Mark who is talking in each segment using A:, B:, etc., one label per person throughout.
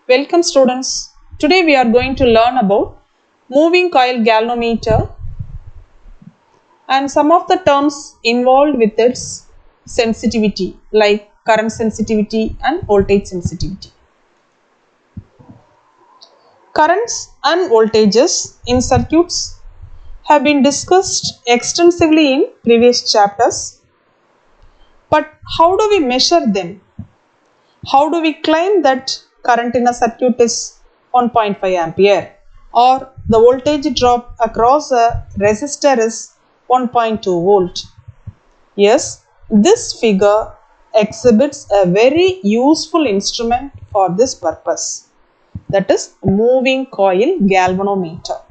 A: Welcome students. Today we are going to learn about moving coil galvanometer and some of the terms involved with its sensitivity like current sensitivity and voltage sensitivity. Currents and voltages in circuits have been discussed extensively in previous chapters. But how do we measure them? How do we claim that current in a circuit is 1.5 ampere or the voltage drop across a resistor is 1.2 volt? Yes, this figure exhibits a very useful instrument for this purpose, that is moving coil galvanometer.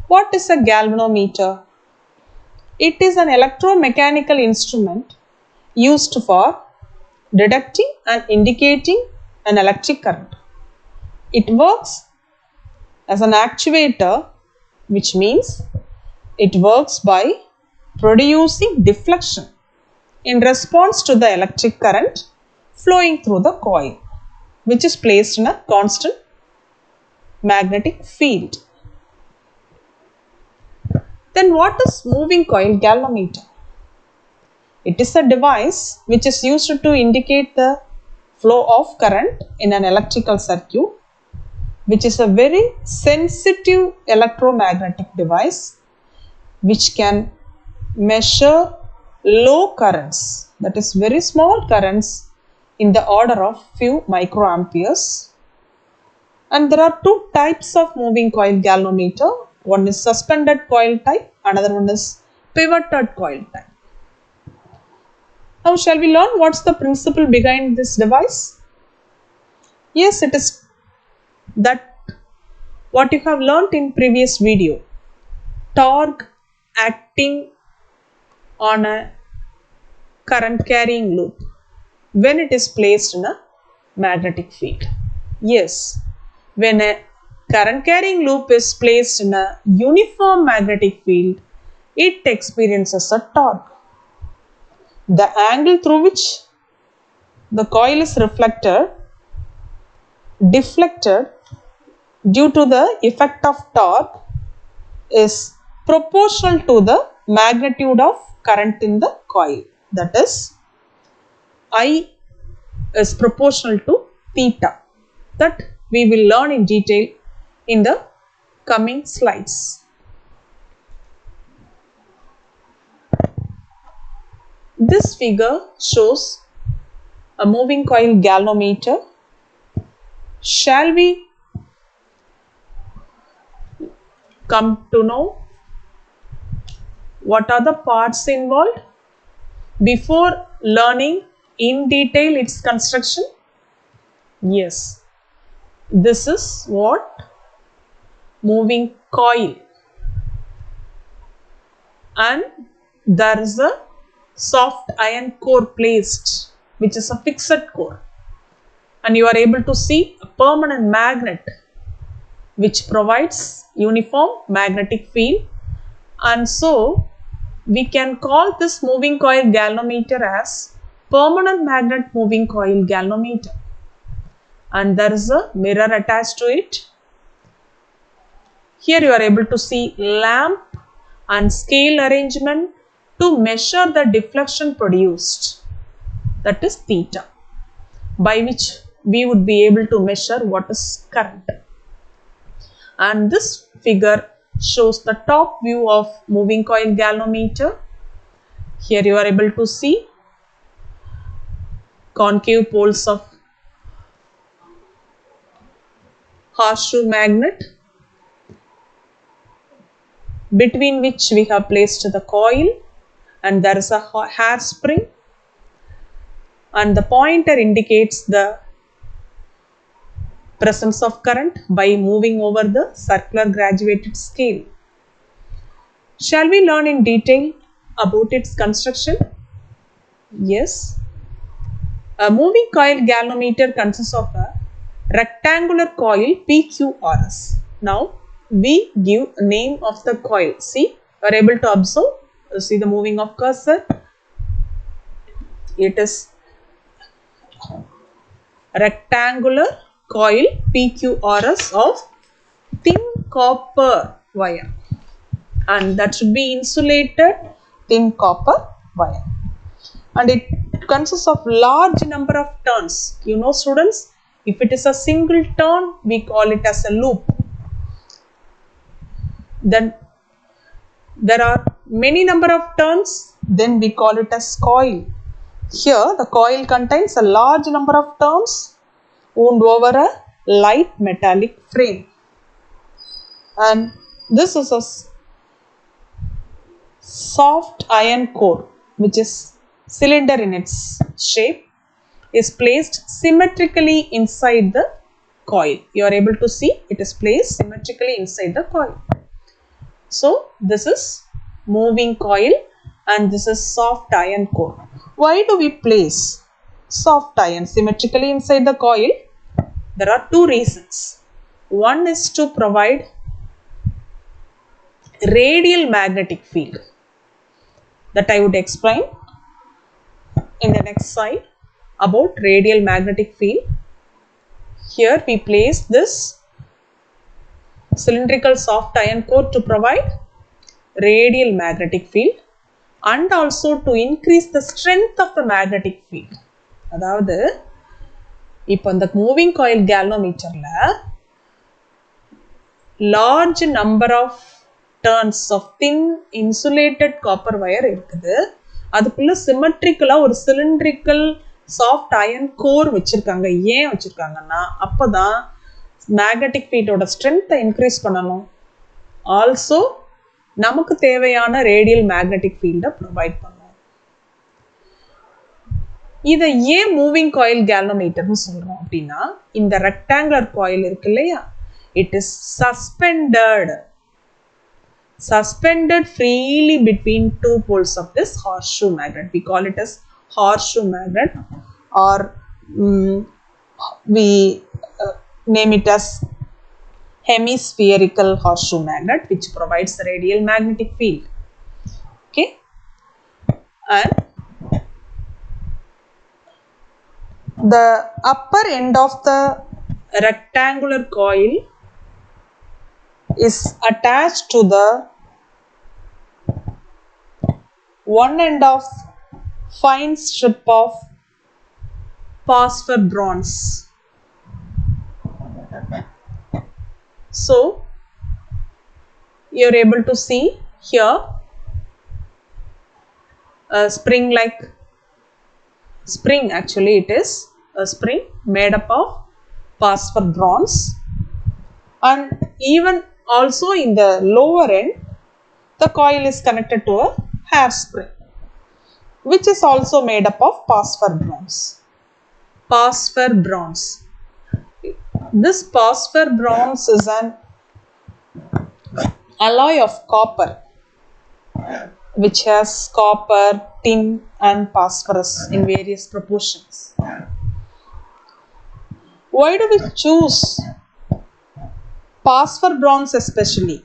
A: What is a galvanometer? It is an electromechanical instrument used for detecting and indicating an electric current. It works as an actuator, which means it works by producing deflection in response to the electric current flowing through the coil, which is placed in a constant magnetic field. Then what is moving coil galvanometer? It is a device which is used to indicate the flow of current in an electrical circuit, which is a very sensitive electromagnetic device which can measure low currents, that is very small currents in the order of few microamperes. And there are two types of moving coil galvanometer. One is suspended coil type, another one is pivoted coil type. Now shall we learn what's the principle behind this device? Yes, it is that what you have learnt in previous video. Torque acting on a current carrying loop when it is placed in a magnetic field. Yes, when a current carrying loop is placed in a uniform magnetic field, it experiences a torque. The angle through which the coil is deflected due to the effect of torque is proportional to the magnitude of current in the coil. That is, I is proportional to theta. That we will learn in detail in the coming slides. This figure shows a moving coil galvanometer. Shall we come to know what are the parts involved before learning in detail its construction? Yes, this is what moving coil, and there is a soft iron core placed, which is a fixed core, and you are able to see a permanent magnet which provides uniform magnetic field, and so we can call this moving coil galvanometer as permanent magnet moving coil galvanometer. And there is a mirror attached to it. Here you are able to see lamp and scale arrangement to measure the deflection produced, that is theta, by which we would be able to measure what is current. And this figure shows the top view of moving coil galvanometer. Here you are able to see concave poles of horseshoe magnet, between which we have placed the coil, and there is a hairspring, and the pointer indicates the presence of current by moving over the circular graduated scale. Shall we learn in detail about its construction? Yes. A moving coil galvanometer consists of a rectangular coil PQRS. Now we give a name of the coil. See, you are able to observe, see the moving of cursor. It is rectangular coil PQRS of thin copper wire, and that should be insulated thin copper wire, and it consists of large number of turns. You know students, if it is a single turn, we call it as a loop. Then there are many number of turns, then we call it as coil. Here the coil contains a large number of turns wound over a light metallic frame, and this is a soft iron core which is cylinder in its shape, is placed symmetrically inside the coil. You are able to see it is placed symmetrically inside the coil. So this is moving coil and this is soft iron core. Why do we place soft iron symmetrically inside the coil? There are two reasons. One is to provide radial magnetic field, that I would explain in the next slide about radial magnetic field. Here we place this cylindrical soft iron core to provide radial magnetic field and also to increase the strength of the magnetic field. அதாவது இப்போ இந்த moving coil கேல்வனோமீட்டர்ல large number of turns of thin insulated copper wire இருக்குது. அதுக்குள்ள சிமெட்ரிக்கலா ஒரு cylindrical soft iron core வச்சிருக்காங்க. ஏன் வச்சிருக்காங்கன்னா அப்பதான் மேக்னெட்டிக் ஃபீல்டோட ஸ்ட்ரென்த்தை இன்க்ரீஸ் பண்ணணும், ஆல்சோ நமக்கு தேவையான ரேடியல் மேக்னெட்டிக் ஃபீல்டை ப்ரொவைட் பண்ணணும். இதை ஏன் மூவிங் காயில் கேல்வனோமீட்டர்னு சொல்றோம் அப்படின்னா, இந்த ரெக்டாங்குலர் காயில் இருக்கு இல்லையா, it is suspended freely between two poles of this horseshoe magnet. We call it as horseshoe magnet, or we name it as hemispherical horseshoe magnet, which provides the radial magnetic field. Okay, and the upper end of the rectangular coil is attached to the one end of fine strip of phosphor bronze. So you are able to see here a spring, actually it is a spring made up of phosphor bronze, and even also in the lower end the coil is connected to a hairspring which is also made up of phosphor bronze. This phosphor bronze is an alloy of copper which has copper, tin and phosphorus in various proportions. Why do we choose phosphor bronze especially?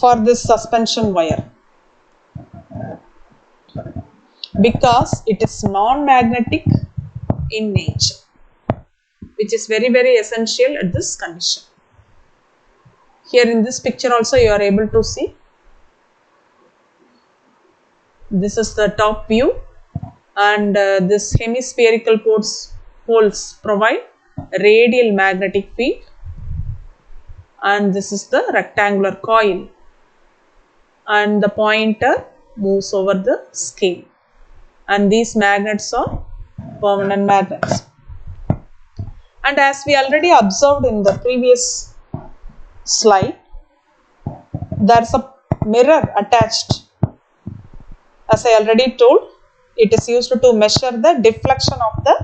A: For this suspension wire? Because it is non-magnetic in nature, which is very, very essential at this condition. Here in this picture also you are able to see, this is the top view, and this hemispherical poles provide radial magnetic field, and this is the rectangular coil, and the pointer moves over the scale, and these magnets are permanent magnets. And as we already observed in the previous slide, there is a mirror attached. As I already told, it is used to measure the deflection of the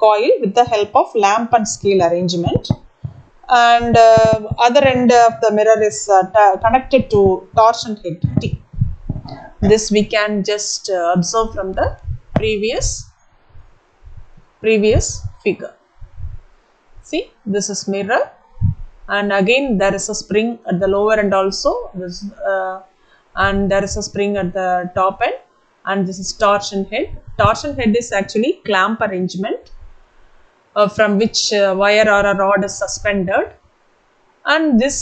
A: coil with the help of lamp and scale arrangement, and other end of the mirror is connected to torsion head T. This we can just observe from the previous figure. See, this is mirror, and again there is a spring at the lower end also, and there is a spring at the top end, and this is torsion head. Torsion head is actually clamp arrangement from which wire or a rod is suspended, and this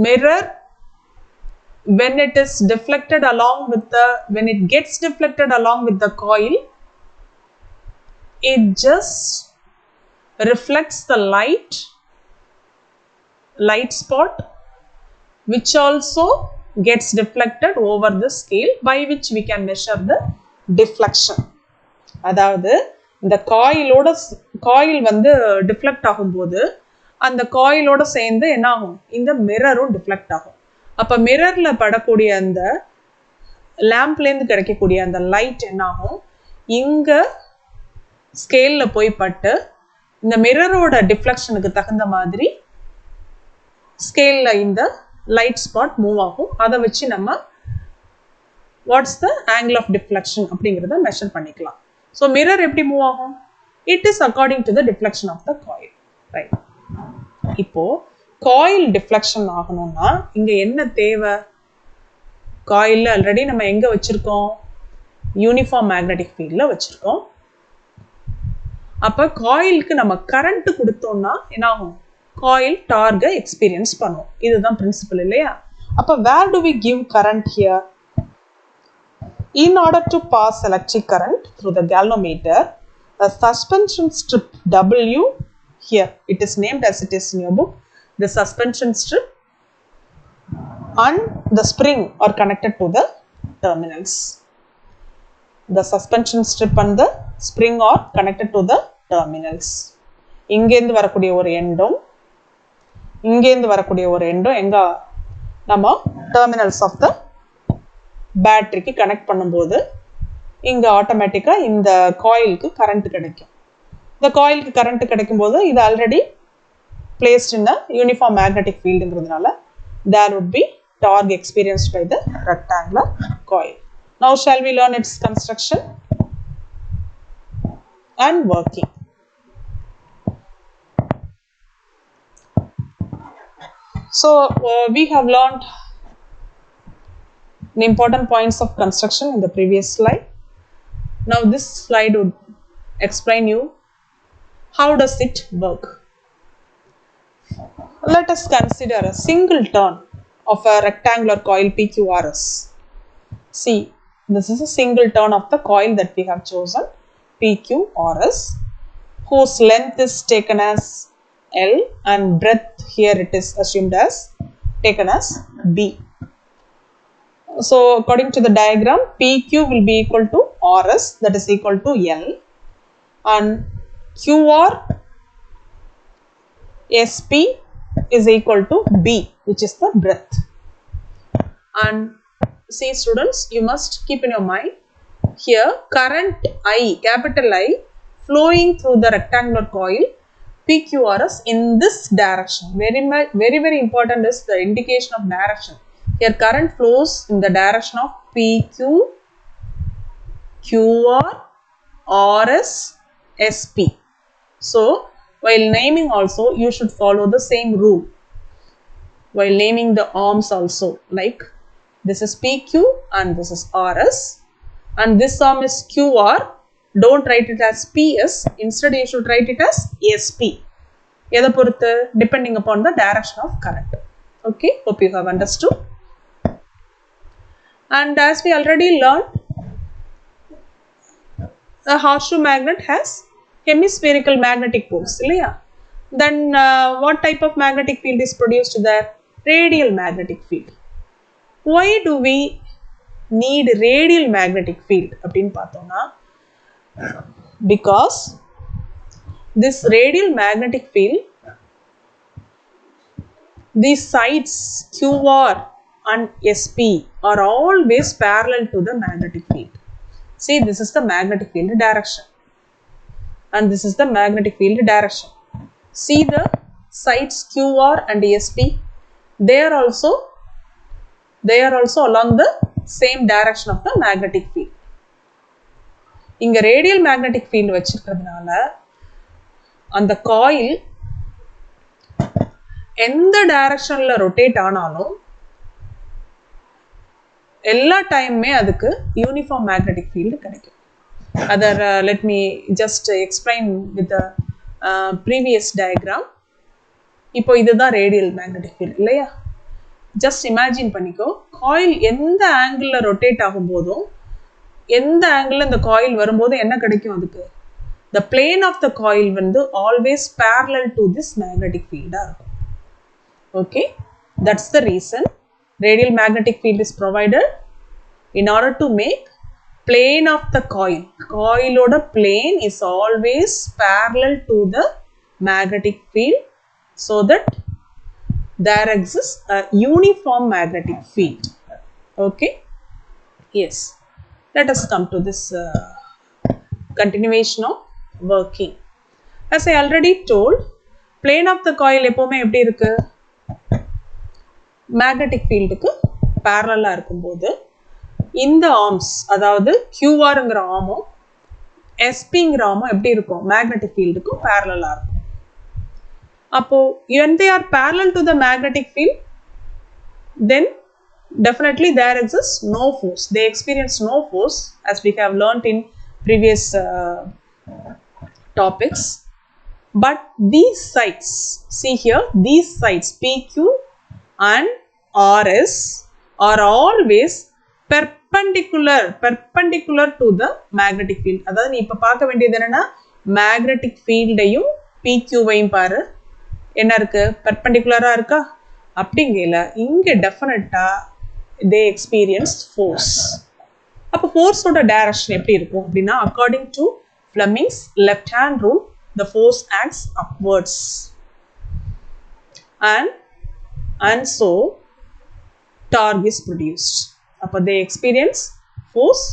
A: mirror, when it is deflected along with the, when it gets deflected along with the coil, it just reflects the light spot, which also gets deflected over the scale, by which we can measure the deflection. அதாவது இந்த coil வந்து deflect ஆகும்போது அந்த காயிலோட சேர்ந்து என்ன ஆகும், இந்த மிரரும் deflect ஆகும். அப்போ மிரரில் படக்கூடிய அந்த லேம்ப்லேருந்து கிடைக்கக்கூடிய அந்த லைட் என்ன ஆகும், இங்கே ஸ்கேலில் போய் பட்டு இந்த மிரரோட டிஃப்ளெக்ஷனுக்கு தகுந்த மாதிரி ஸ்கேலில் இந்த லைட் ஸ்பாட் மூவ் ஆகும். அதை வச்சு நம்ம what's the angle of deflection அப்படிங்கிறத மெஷர் பண்ணிக்கலாம். ஸோ மிரர் எப்படி மூவ் ஆகும், it is according to the deflection of the coil, right. இப்போ காயில் டிஃப்ளெக்ஷன் ஆகணும்னா இங்க என்ன தேவை, காயில் ஆல்ரெடி நம்ம எங்க வச்சிருக்கோம், யூனிஃபார்ம் மேக்னெட்டிக் ஃபீல்ட்ல வச்சிருக்கோம். அப்ப காயிலுக்கு நம்ம கரண்ட் கொடுத்தோம்னா என்ன ஆகும், காயில் டார்கை எக்ஸ்பீரியன்ஸ் பண்ணும். இதுதான் பிரின்சிபல் இல்லையா. அப்ப where do we give current here? In order to pass electric current through the galvanometer, a suspension strip W, here it is named as it is in your book, the suspension strip and the spring are connected to the terminals. The suspension strip and the spring are connected to the terminals. இங்கேந்து வரக்கூடிய ஒரு எண்டும் இங்கேந்து வரக்கூடிய ஒரு எண்டும் எங்க நம்ம terminals of the பேட்டரிக்கு connect பண்ணும்போது இங்கே ஆட்டோமேட்டிக்காக இந்த காயிலுக்கு கரண்ட் கிடைக்கும். இந்த காயிலுக்கு கரண்ட் கிடைக்கும் போது இது already placed in a uniform magnetic ஃபீல்டுங்கிறதுனால there would be torque experienced by the rectangular coil. Now shall we learn its construction and working. So we have learned the important points of construction in the previous slide. Now this slide would explain you how does it work. Let us consider a single turn of a rectangular coil PQRS. See, this is a single turn of the coil that we have chosen, PQRS, whose length is taken as L and breadth here it is assumed as taken as B. So according to the diagram, PQ will be equal to RS, that is equal to L, and QR SP is equal to B, which is the breadth. And see students, you must keep in your mind here current I, capital I, flowing through the rectangular coil PQRS in this direction. Very important is the indication of direction. Here current flows in the direction of PQ, QR, RS, SP. So while naming also you should follow the same rule. While naming the arms also, like this is PQ and this is RS and this arm is QR. Don't write it as PS, instead you should write it as SP. எதை பொறுத்து? Depending upon the direction of current. Okay, hope you have understood. And as we already learned, a horseshoe magnet has hemispherical magnetic poles. Then what type of magnetic field is produced there? Radial magnetic field. Why do we need radial magnetic field? Because this radial magnetic field, these sides QR and SP are always parallel to the magnetic field. See, this is the magnetic field direction and this is the magnetic field direction. See the sides QR and SP, they are also along the same direction of the magnetic field. இங்க radial magnetic field வச்சிருக்கிறதுனால அந்த coil எந்த டைரக்ஷன்ல rotate ஆனாலும் எல்லா டைமுமே அதுக்கு uniform magnetic field கிடைக்கும். Other let me just explain with previous diagram. இப்போ இதுதான் ரேடியல் மேக்னெட்டிக் ஃபீல்டு இல்லையா? ஜஸ்ட் இமேஜின் பண்ணிக்கோ, காயில் எந்த ஆங்கிளில் ரொட்டேட் ஆகும்போதும் எந்த ஆங்கிளில் இந்த காயில் வரும்போது என்ன கிடைக்கும் அதுக்கு? The plane of the coil வந்து always parallel to this magnetic field இருக்கும். Okay, that's the reason radial magnetic field is provided in order to make plane of the coil. Coil oda plane is always parallel to the magnetic field so that there exists a uniform magnetic field. Okay, yes, let us come to this continuation of working. As I already told, plane of the coil எப்போமே எப்படி இருக்கு? Magnetic ஃபீல்டுக்கு பேரலா இருக்கும்போது இந்த arms, அதாவது QRங்கிற ஆர்மும் SPங்கிற ஆர்மும் எப்படி இருக்கும்? Magnetic ஃபீல்டுக்கும் பேரலா இருக்கும். அப்போ when they are parallel to the magnetic field, then definitely there exists no force. They experience no force, as we have learnt in previous topics. But these sides, see here, these sides PQ and RS are always perpendicular to the magnetic field. அதாவது நீ இப்ப பார்க்க வேண்டியது என்னன்னா, magnetic ஃபீல்டையும் PQவையும் பாரு, என்ன இருக்கு? பெர்பெண்டிகுலரா இருக்கா? அப்படிங்கல இங்க டெஃபினட்டா they experience force. அப்ப ஃபோர்ஸோட டைரக்ஷன் எப்படி இருக்கும் அப்படின்னா, according to Fleming's left hand rule, the force acts upwards and so torque is produced. அப்ப they experience force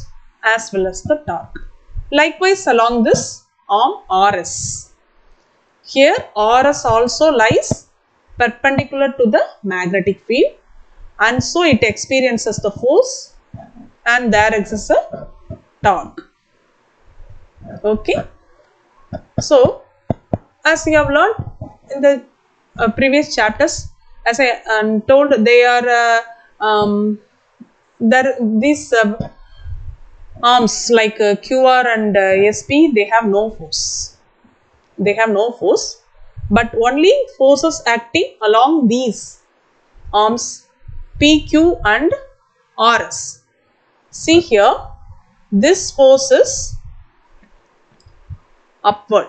A: as well as the torque. Likewise along this arm RS, here RS also lies perpendicular to the magnetic field and so it experiences the force and there exists a torque. Okay, so as you have learned in the previous chapters, as I told, they are there these arms like QR and SP, they have no force. They have no force, but only forces acting along these arms PQ and RS. See here, this force is upward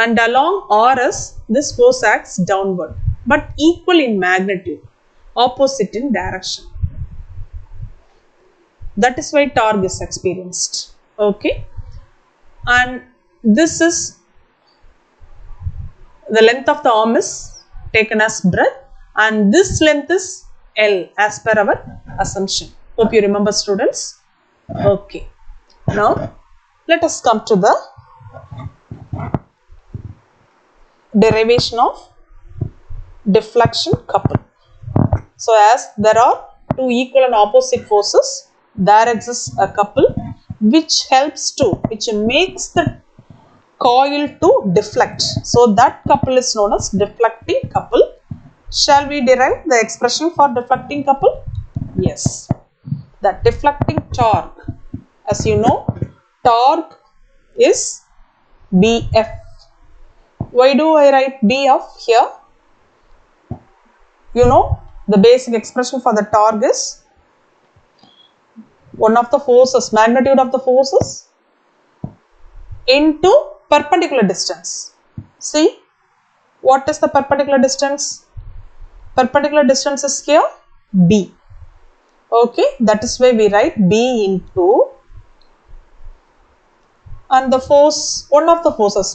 A: and along RS this force acts downward but equal in magnitude, opposite in direction. That is why torque is experienced. Okay, and this is the length of the arm is taken as breadth and this length is L as per our assumption. Hope you remember, students. Okay, now let us come to the derivation of deflection couple. So as there are two equal and opposite forces, there exists a couple which makes the coil to deflect. So that couple is known as deflecting couple. Shall we derive the expression for deflecting couple? Yes, that deflecting torque, as you know, torque is BF. Why do I write BF here? You know, the basic expression for the torque is one of the forces, magnitude of the forces into perpendicular distance. See, what is the perpendicular distance? Perpendicular distance is here B. Okay, that is why we write B into, and the force, one of the forces,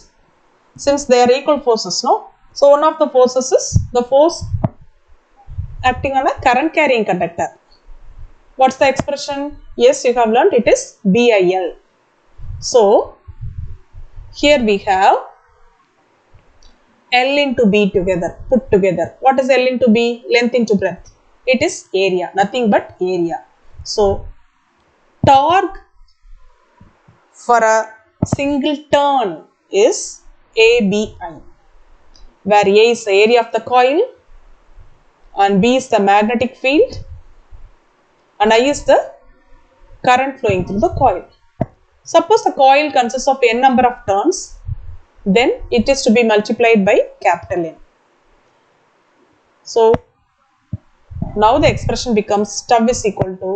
A: since they are equal forces, no? So one of the forces is the force acting on a current carrying conductor. What's the expression? Yes, you have learned, it is BIL. So here we have L into B together, put together. What is L into B? Length into breadth. It is area, nothing but area. So torque for a single turn is ABI, where A is the area of the coil and B is the magnetic field and I is the current flowing through the coil. Suppose the coil consists of n number of turns, then it is to be multiplied by capital N. So now the expression becomes tau is equal to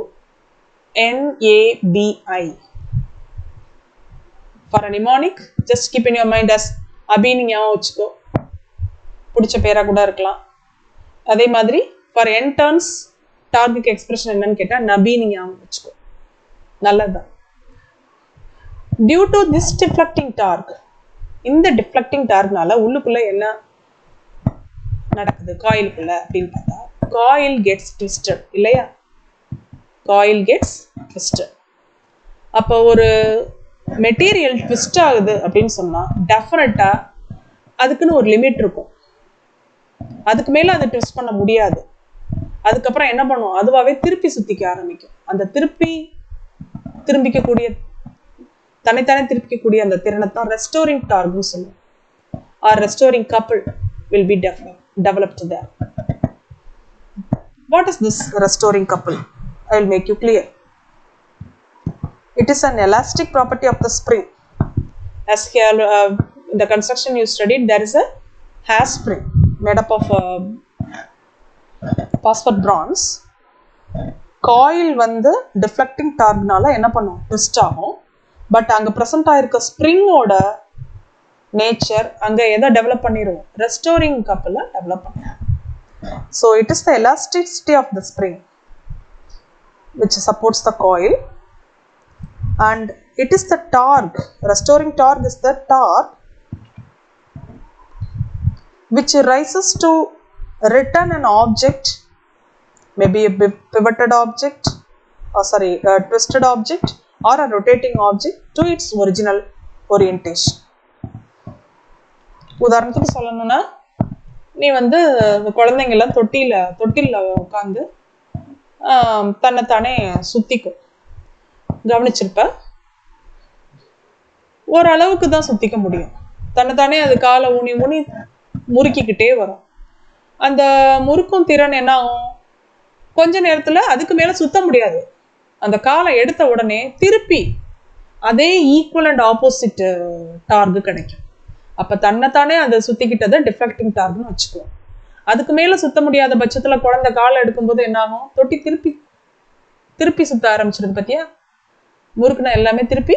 A: NABI. For a mnemonic, just keep in your mind as அபின்னு ஞாபகம் வச்சுக்கோ, பிடிச்ச பேரா கூட இருக்கலாம். அதே மாதிரி for n turns டார்குக்கு expression என்னன்னு கேட்டா நபின்னு ஞாபகம் வச்சுக்கோ, நல்லதுதான். Due to this deflecting torque, இந்த டிஃப்ளெக்டிங் டார்க்னால உள்ளுக்குள்ள என்ன நடக்குது காயிலுக்குள்ள அப்படின்னு பார்த்தா காயில் கெட்ஸ் ட்விஸ்டட் இல்லையா, காயில் கெட்ஸ் ட்விஸ்டட். அப்போ ஒரு மெட்டீரியல் ட்விஸ்ட் ஆகுது அப்படின்னு சொன்னா டெஃபினட்டா அதுக்குன்னு ஒரு லிமிட் இருக்கும், அதுக்கு மேல அதை ட்விஸ்ட் பண்ண முடியாது. அதுக்கப்புறம் என்ன பண்ணும், அதுவாகவே திருப்பி சுத்திக்க ஆரம்பிக்கும். அந்த திரும்பிக்கக்கூடிய தனித்தானே திருப்பிக்கக்கூடிய அந்த திறனை தான் ரெஸ்டோரிங் டார்க்னு சொல்லுவோம். Or restoring couple will be developed there. What is this restoring couple? I will make you clear. It is an elastic property of the spring. As here in the construction you studied, there is a hair spring made up of phosphate bronze. Coil வந்து deflecting torque-னால என்ன பண்ணும், twist ஆகும். But அங்க present ஆயிருக்க spring-ஓட nature அங்க எதை develop பண்ணிரும், restoring couple develop பண்ணிரும். So it is the elasticity of the spring which supports the coil, and it is the torque, restoring torque is the torque which rises to return an object, maybe a pivoted object, or sorry, a twisted object or a rotating object to its original orientation. உதாரணத்துக்கு சொல்லணும்னா, நீ வந்து குழந்தைங்கெல்லாம் தொட்டில உட்காந்து தன்னைத்தானே சுத்திக்கும், கவனிச்சிருப்ப. ஓரளவுக்கு தான் சுத்திக்க முடியும், தன்னைத்தானே அது காலை ஊனி முறுக்கிக்கிட்டே வரும். அந்த முறுக்கும் திறன் என்ன ஆகும், கொஞ்ச நேரத்துல அதுக்கு மேல சுத்த முடியாது. அந்த காலை எடுத்த உடனே திருப்பி அதே ஈக்குவல் அண்ட் ஆப்போசிட் டார்கு கிடைக்கும். அப்ப தன்னைத்தானே அதை சுத்திக்கிட்டதை டிஃப்ளெக்டிங் டார்க்னு வச்சுக்குவோம். அதுக்கு மேல சுத்த முடியாத பட்சத்துல குழந்தை காலை எடுக்கும்போது என்ன ஆகும், தொட்டி திருப்பி சுத்த ஆரம்பிச்சிருது. பத்தியா, முறுக்குனா எல்லாமே திருப்பி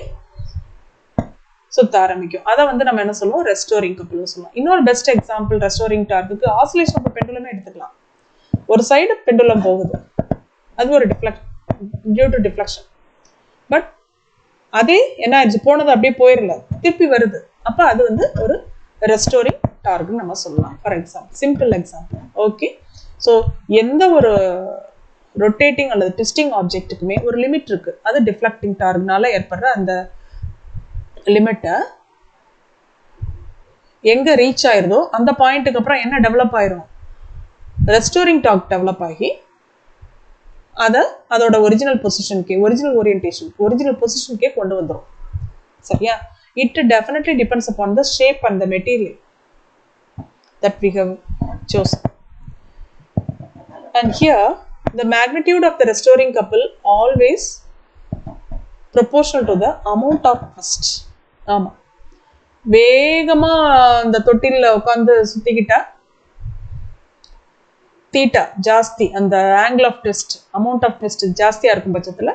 A: சுத்த ஆரம்பிக்கும். அதை வந்து நம்ம என்ன சொல்லுவோம், ரெஸ்டோரிங் கப்பிள்னு சொல்லுவோம். இன்னொரு best example restoring torque oscillation of பெண்டுலமே எடுத்துக்கலாம். ஒரு சைடு பெண்டுலம் போகுது, அது ஒரு டியூ டு டிஃப்ளெக்ஷன். பட் அதே என்ன ஆயிடுச்சு, போனது அப்படியே போயிடல, திருப்பி வருது. அப்ப அது வந்து ஒரு ரெஸ்டோரிங் டார்க்னு நம்ம சொல்லலாம். For example, simple example. Okay, so எந்த ஒரு ரொட்டேட்டிங் அல்லது ட்விஸ்டிங் ஆப்ஜெக்ட்டுக்குமே ஒரு லிமிட் இருக்கு. அது டிஃப்ளெக்டிங் டார்க்னால ஏற்படுற அந்த லிமிட்டை எங்க ரீச் ஆயிருதோ அந்த பாயிண்ட்டுக்கு அப்புறம் என்ன டெவலப் ஆயிரும், ரெஸ்டோரிங் டார்க் டெவலப் ஆகி அதோட ஒரிஜினல் பொசிஷனுக்கே, ஒரிஜினல் ஓரியன்டேஷன், ஒரிஜினல் பொசிஷனுக்கே கொண்டு வந்துடும். சரியா? It definitely depends upon the shape and the material that we have chosen. And here the magnitude of the restoring couple always proportional to the amount of twist. ஆமா, வேகமா அந்த தொட்டில உட்காந்து சுத்திக்கிட்டா theta ஜாஸ்தி, அந்த angle of twist, amount of twist ஜாஸ்தியா இருக்கும் பட்சத்துல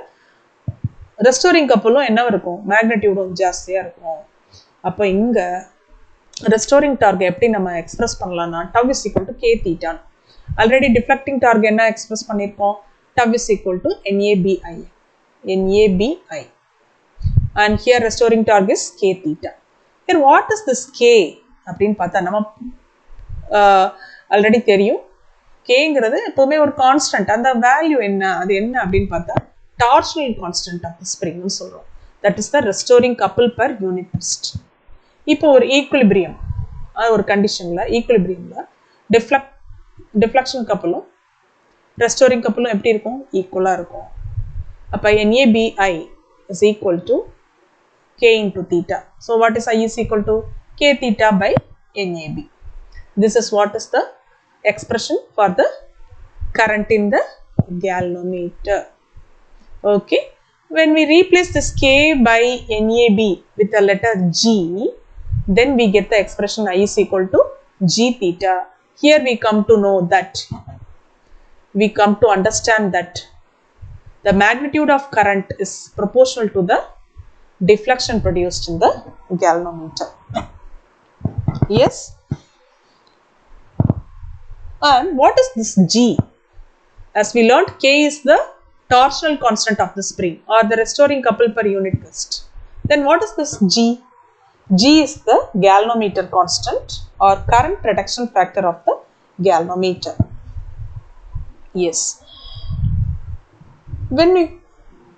A: ரெஸ்டோரிங் கப்பலும் என்ன இருக்கும், மேக்னெட்டியூடும் ஜாஸ்தியா இருக்கும். அப்போ இங்க ரெஸ்டோரிங் டார்க் எப்படி நம்ம எக்ஸ்பிரஸ் பண்ணலாம்னா tau is equal to k தீட்டான். ஆல்ரெடி டிஃப்ளெக்டிங் டார்க் என்ன எக்ஸ்பிரஸ் பண்ணியிருக்கோம், tau is equal to NABI. And here restoring torque is K theta. Here what is this K அப்படின்னு பார்த்தா நம்ம ஆல்ரெடி தெரியும், Kங்கிறது எப்பவுமே ஒரு கான்ஸ்டன்ட். அந்த வேல்யூ என்ன, அது என்ன அப்படின்னு பார்த்தா டார்ஷனல் கான்ஸ்டன்ட் ஆஃப் தி ஸ்ப்ரிங்னு சொல்றோம். That is the restoring couple per unit twist. இப்போ ஒரு ஈக்குலிபிரியம், ஒரு கண்டிஷன்ல ஈக்குலிபிரியம்ல டிஃப்ளெக்ஷன் கப்பலும் ரெஸ்டோரிங் கப்பலும் எப்படி இருக்கும், ஈக்குவலா இருக்கும். அப்ப NABI is equal to K into theta. So what is I is equal to K theta by NAB. This is what is the expression for the current in the galvanometer. Okay. When we replace this K by NAB with the letter G, then we get the expression I is equal to G theta. Here we come to know that, we come to understand that the magnitude of current is proportional to the deflection produced in the galvanometer. Yes. And what is this G? As we learned, K is the torsional constant of the spring or the restoring couple per unit gust. Then what is this G? G is the galvanometer constant or current reduction factor of the galvanometer. Yes. When we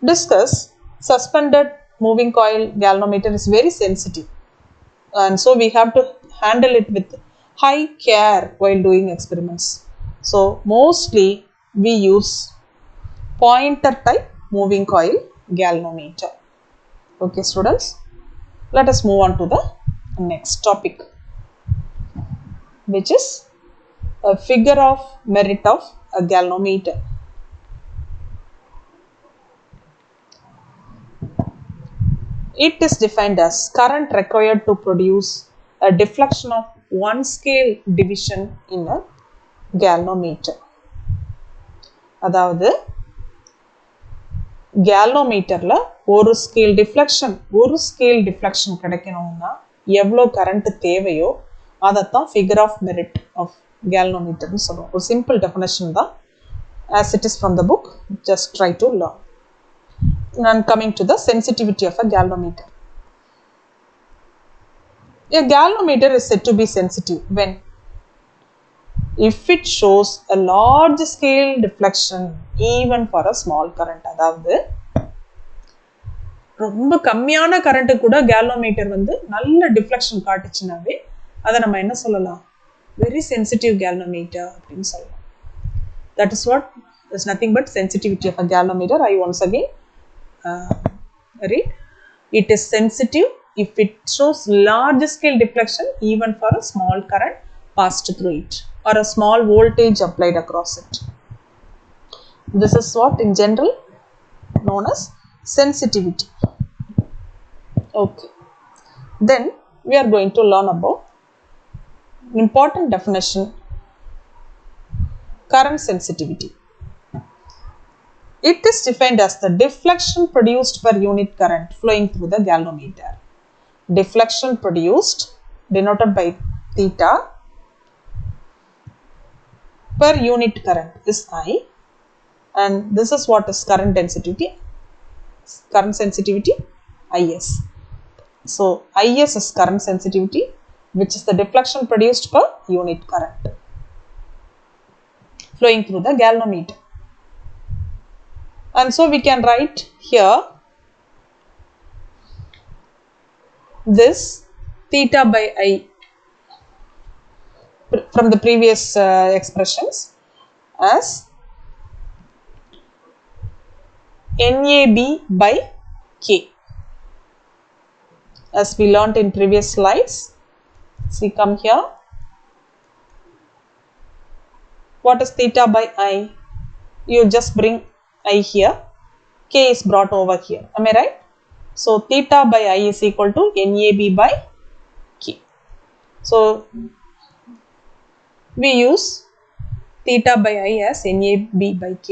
A: discuss suspended moving coil galvanometer is very sensitive, and so we have to handle it with high care while doing experiments. So mostly we use pointer type moving coil galvanometer. Okay students, let us move on to the next topic, which is a figure of merit of a galvanometer. It is defined as current required to produce a deflection of one scale division in a galvanometer. அதாவது galvanometerல ஒரு scale deflection கிடைக்கணும்னா எவ்வளோ current தேவையோ அதைத்தான் figure of merit of galvanometerன்னு சொல்லுவோம். ஒரு simple definition தான், as it is from the book, just try to learn. And coming to the sensitivity of a galvanometer. A galvanometer is said to be sensitive when if it shows a large scale deflection even for a small current. அதாவது ரொம்ப கம்மியான current கூட galvanometer வந்து நல்ல deflection காட்டுச்சுனாவே அதை நம்ம என்ன சொல்லலாம், வெரி சென்சிட்டிவ் galvanometer அப்படின்னு சொல்லலாம். That is what is nothing but sensitivity of a galvanometer. I once again read. It is sensitive if it shows large scale deflection even for a small current passed through it or a small voltage applied across it. This is what in general known as sensitivity. Okay. Then we are going to learn about important definition, current sensitivity. It is defined as the deflection produced per unit current flowing through the galvanometer. Deflection produced, denoted by theta, per unit current is I, and this is what is current sensitivity Is. So Is is current sensitivity, which is the deflection produced per unit current flowing through the galvanometer. And so we can write here this theta by I from the previous expressions as NAB by K. As we learnt in previous slides, see, come here. What is theta by I? You just bring I here, K is brought over here. Am I right? So theta by I is equal to NAB by K. So we use theta by I as NAB by K,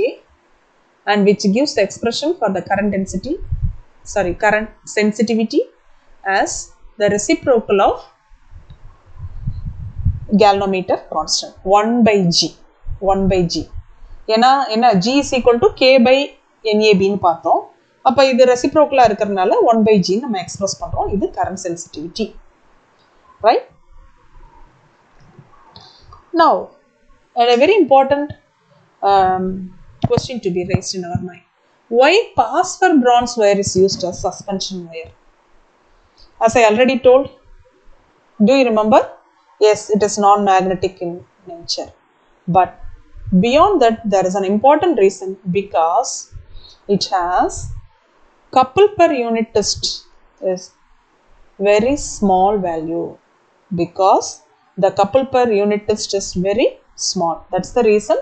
A: and which gives the expression for the current sensitivity as the reciprocal of galvanometer constant 1 by G. ஏன்னா G is equal to K by NAB ன்னு பார்த்தோம். அப்போ இது ரெசிப்ரோக்கலா இருக்கிறதுனால 1 by G நம்ம express பண்றோம். இது current sensitivity, right? Now, a very important question to be raised in our mind: why phosphor bronze wire is used as suspension wire? As I already told, do you remember? Yes, it is non-magnetic in nature, but beyond that, there is an important reason, because it has couple per unit test is very small value, because the couple per unit test is very small. That's the reason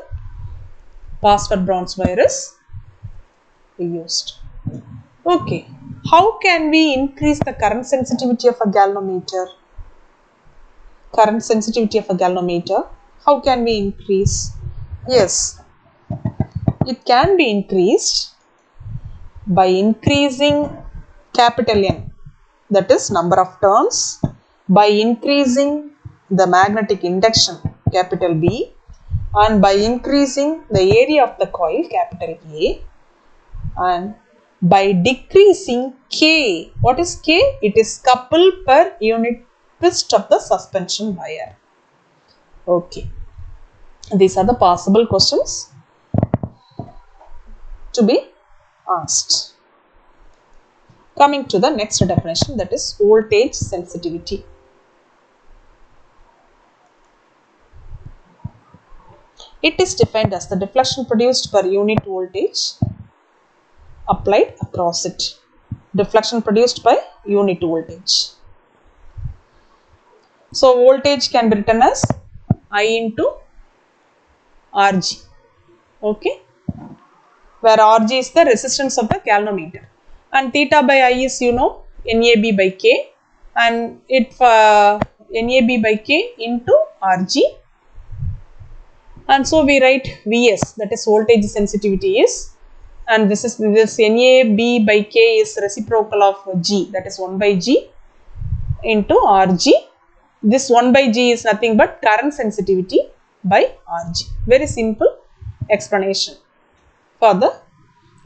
A: phosphor bronze wire is used. Okay, how can we increase the current sensitivity of a galvanometer? Current sensitivity of a galvanometer, how can we increase? Yes, it can be increased by increasing capital N, that is number of turns, by increasing the magnetic induction capital B, and by increasing the area of the coil capital A, and by decreasing K. What is K? It is couple per unit twist of the suspension wire. Okay, these are the possible questions to be asked. Coming to the next definition, that is voltage sensitivity. It is defined as the deflection produced per unit voltage applied across it. Deflection produced by unit voltage. So voltage can be written as I into Rg. Okay, where Rg is the resistance of the galvanometer, and theta by I is, you know, NAB by K, and it NAB by K into Rg, and so we write Vs, that is voltage sensitivity is, and this NAB by K is reciprocal of G, that is 1 by G into Rg. This 1 by G is nothing but current sensitivity by Rg. Very simple explanation for the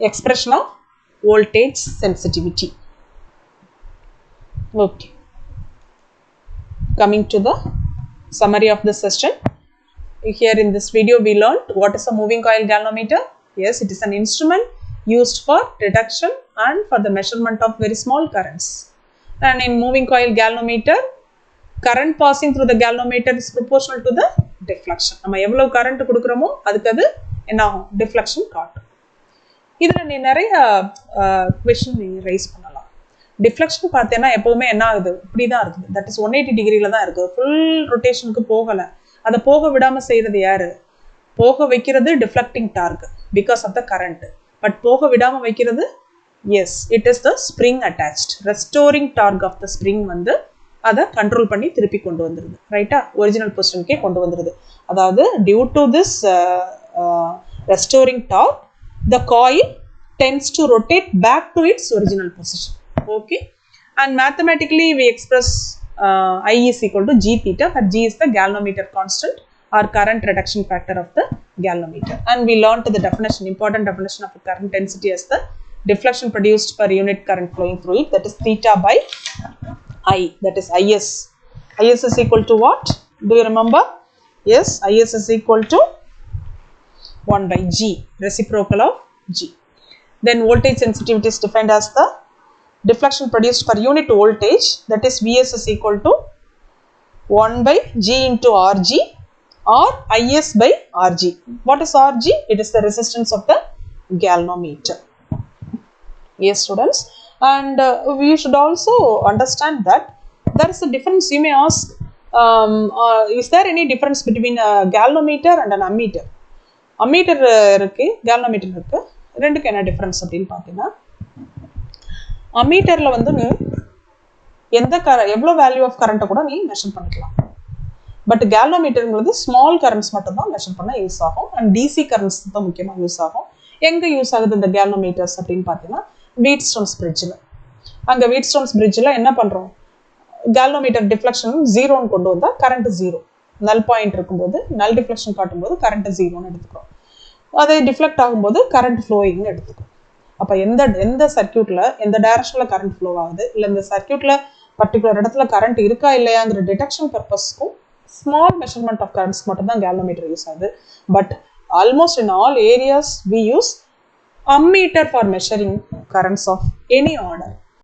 A: expression of voltage sensitivity. Okay. Coming to the summary of the session. Here in this video we learned what is a moving coil galvanometer. Yes, it is an instrument used for detection and for the measurement of very small currents. And in moving coil galvanometer, current passing through the galvanometer is proportional to the deflection. நம்ம எவ்வளவு current கொடுக்கிறோமோ அதுக்கு அது என்ன ஆகும், deflection காட்டும். இதில் நீ நிறைய question நீ raise பண்ணலாம். Deflection பார்த்தேன்னா எப்பவுமே என்ன ஆகுது, இப்படி தான் இருக்குது. That is 180 டிகிரியில் தான் இருக்குது. Full rotationக்கு போகலை. அதை போக விடாமல் செய்கிறது யாரு? போக வைக்கிறது deflecting torque because of the current. But போக விடாமல் வைக்கிறது, yes, it is the spring attached. Restoring torque of the spring வந்து அதை கண்ட்ரோல் பண்ணி திருப்பி கொண்டு வந்துடுது. ரைட்டா? ஒரிஜினல் பொசிஷனுக்கே கொண்டு வந்துடுது. அதாவது due to this restoring torque, the coil tends to rotate back to its original position. Okay, and mathematically we express I is equal to G theta, where G is the galvanometer constant or current reduction factor of the galvanometer. And we learned the definition, important definition of the current density as the deflection produced per unit current flowing through it, that is theta by I, that is Is. Is is equal to what? Do you remember? Yes, Is is equal to 1 by G, reciprocal of G. Then voltage sensitivity is defined as the deflection produced per unit voltage, that is Vs is equal to 1 by G into Rg or Is by Rg. What is Rg? It is the resistance of the galvanometer. Yes, students. And we should also understand that there is a difference. You may ask, is there any difference between a galvanometer and an ammeter? Ammeter இருக்கு, galvanometer இருக்கு. ரெண்டுக்கு என்ன difference அப்படின்னு பார்த்தீங்கன்னா, அம்மீட்டர்ல வந்து நீ எவ்வளோ value of கரண்ட்டை கூட நீ மெஷர் பண்ணிக்கலாம். பட் galvanometerங்கிறது ஸ்மால் கரண்ட்ஸ் மட்டும் தான் மெஷர் பண்ண யூஸ் ஆகும். அண்ட் டிசி கரண்ட்ஸ் தான் முக்கியமாக யூஸ் ஆகும். எங்கே யூஸ் ஆகுது இந்த galvanometers அப்படின்னு பார்த்தீங்கன்னா, வீட்ஸ்டோன்ஸ் பிரிட்ஜில். அங்கே வீட்ஸ்டோன்ஸ் பிரிட்ஜில் என்ன பண்ணுறோம், galvanometer டிஃப்ளெக்ஷன் ஜீரோன்னு கொண்டு வந்தால் கரண்ட் ஜீரோ, நல் பாயிண்ட் இருக்கும்போது நல் டிஃப்ளெக்ஷன் காட்டும்போது கரண்ட் ஜீரோன்னு எடுத்துக்கிறோம். அதை டிஃப்ளெக்ட் ஆகும்போது கரண்ட் ஃப்ளோயிங்னு எடுத்துக்கிறோம். அப்போ எந்த சர்க்கியூட்டில் எந்த டைரக்ஷனில் கரண்ட் ஃப்ளோ ஆகுது, இல்லை இந்த சர்க்கியூட்டில் பர்டிகுலர் இடத்துல கரண்ட் இருக்கா இல்லையாங்கிற டிடெக்ஷன் பர்பஸ்க்கும் ஸ்மால் மெஷர்மெண்ட் ஆஃப் கரண்ட்ஸ் மட்டும் தான் galvanometer யூஸ் ஆகுது. But almost in all areas we use ammeter for measuring currents of any order.